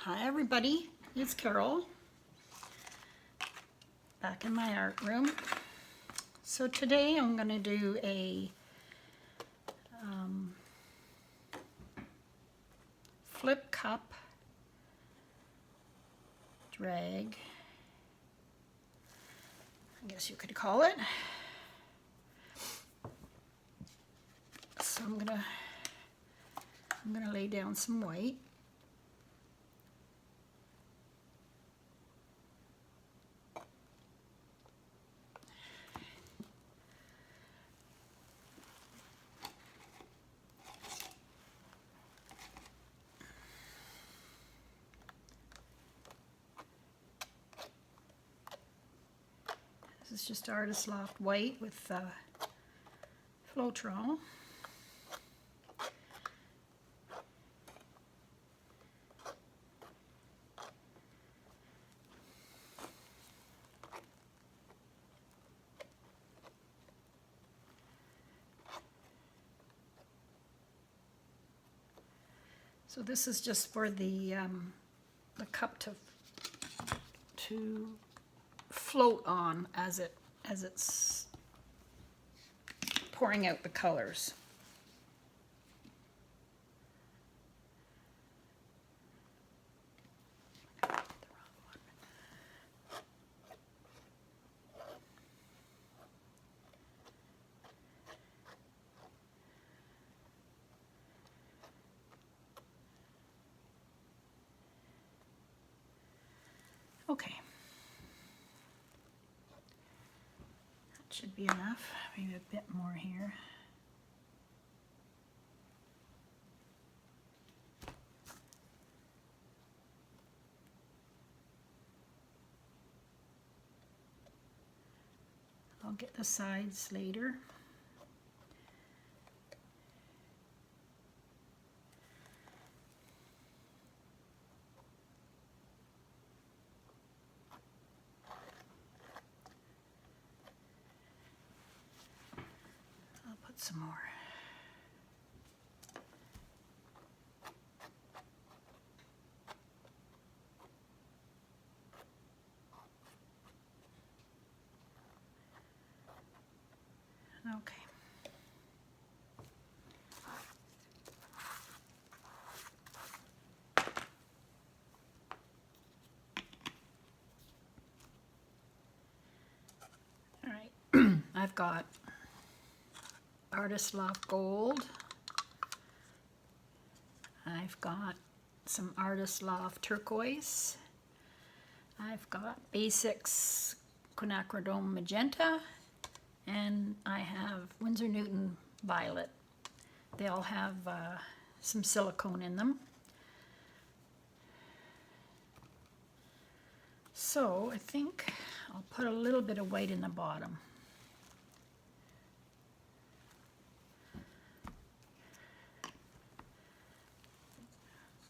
Hi everybody, it's Carol, back in my art room. So today I'm going to do a flip cup drag, I guess you could call it. So I'm gonna lay down some white. This is just Artist Loft white with floetrol. So this is just for the cup to float on as it's pouring out the colors. Okay. That should be enough. Maybe a bit more here. I'll get the sides later. I'll put some more. Okay. All right. I've got Artist Loft Gold. I've got some Artist Loft Turquoise. I've got Basics Quinacridone Magenta. And I have Winsor Newton Violet. They all have some silicone in them. So I think I'll put a little bit of white in the bottom.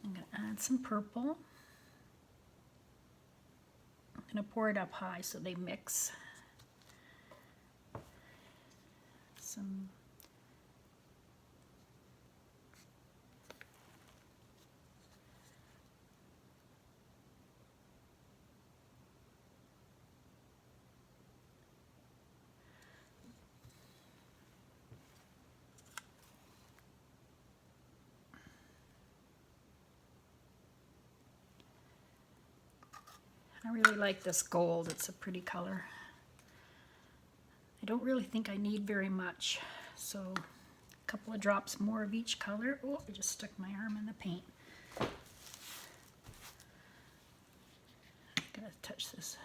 I'm going to add some purple. I'm going to pour it up high so they mix. Some I really like this gold. It's a pretty color. I don't really think I need very much, so a couple of drops more of each color. Oh, I just stuck my arm in the paint. Gotta touch this.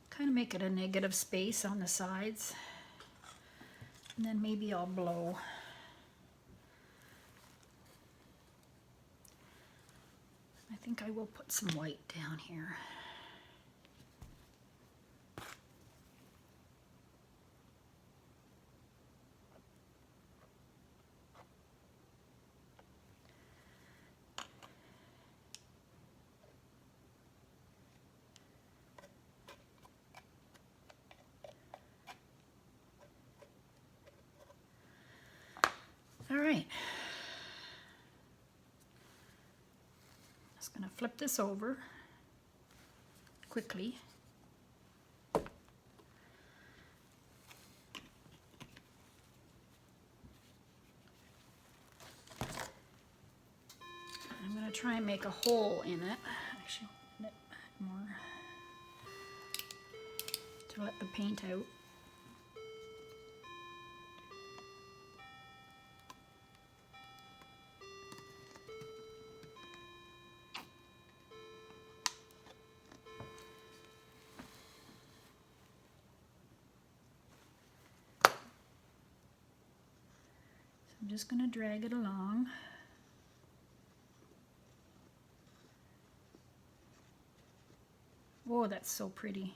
Kind of make it a negative space on the sides, and then maybe I'll blow. I think I will put some white down here. right. Just going to flip this over quickly. I'm going to try and make a hole in it. Actually, a bit more to let the paint out. I'm just going to drag it along. Oh, that's so pretty.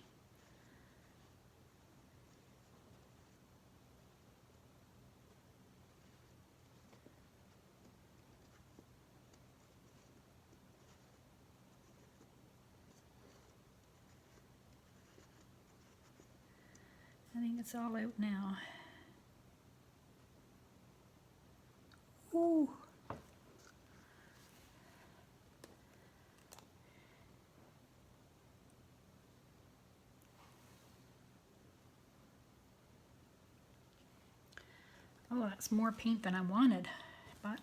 I think it's all out now. Ooh. Oh, that's more paint than I wanted, but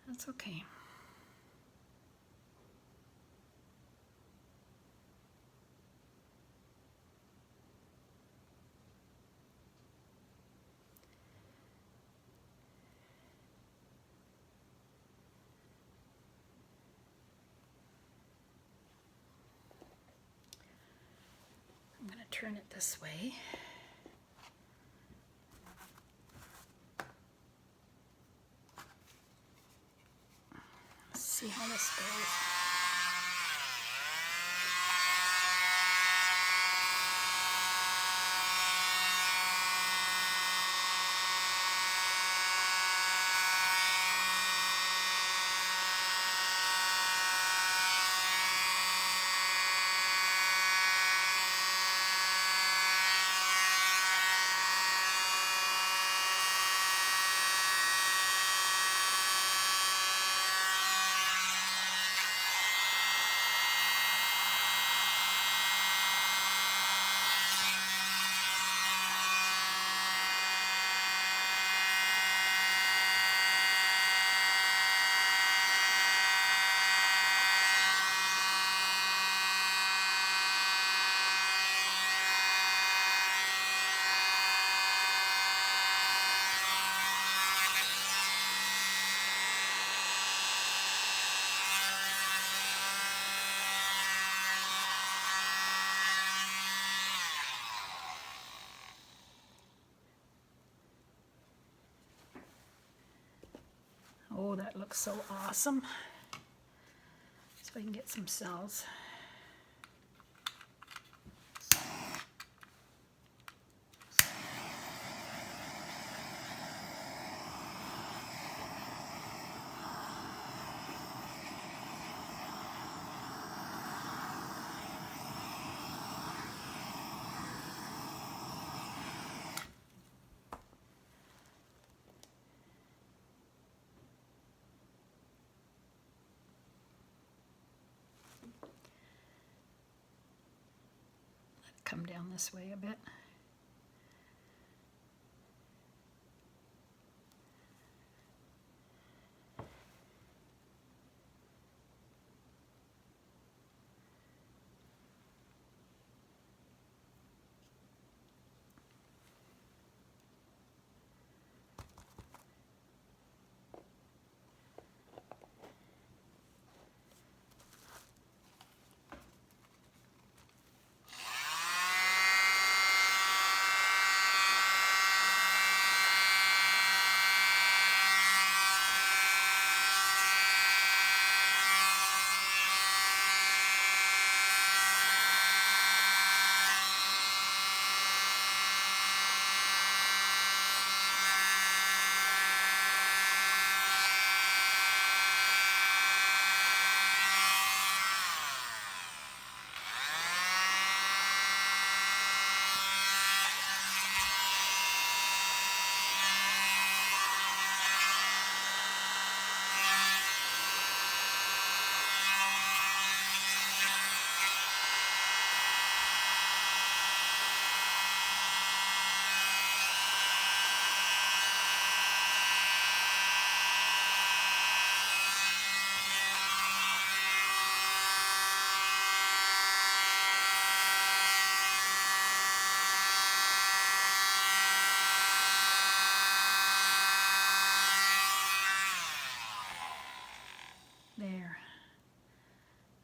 that's okay. I'm going to turn it this way. Let's see how this goes. Oh, that looks so awesome. So I can get some cells. Come down this way a bit.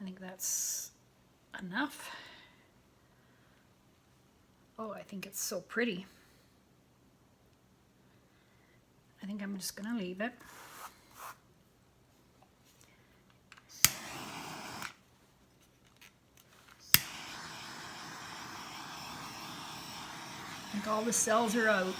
I think that's enough. Oh, I think it's so pretty. I think I'm just gonna leave it. I think all the cells are out.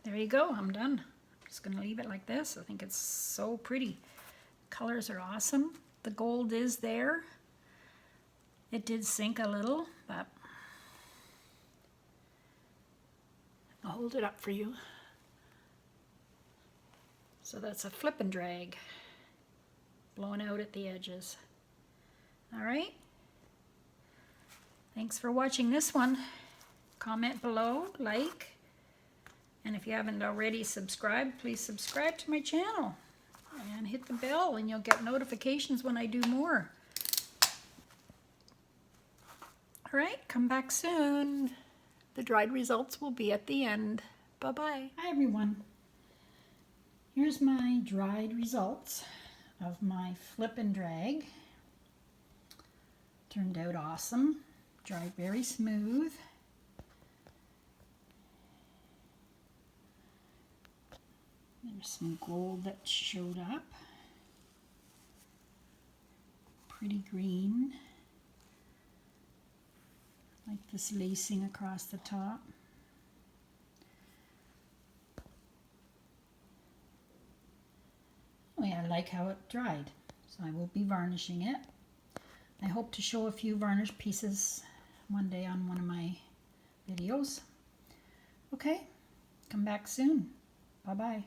There you go, I'm done. I'm just gonna leave it like this. I think it's so pretty. Colors are awesome. The gold is there. It did sink a little, but I'll hold it up for you. So that's a flip and drag, blowing out at the edges. All right. Thanks for watching this one. Comment below, like, and if you haven't already subscribed, please subscribe to my channel and hit the bell and you'll get notifications when I do more. All right, come back soon. The dried results will be at the end. Bye-bye. Hi, everyone. Here's my dried results of my flip and drag. Turned out awesome. Dried very smooth. There's some gold that showed up. Pretty green. Like this lacing across the top. Anyway, I like how it dried, so I will be varnishing it. I hope to show a few varnish pieces one day on one of my videos. Okay, come back soon. Bye-bye.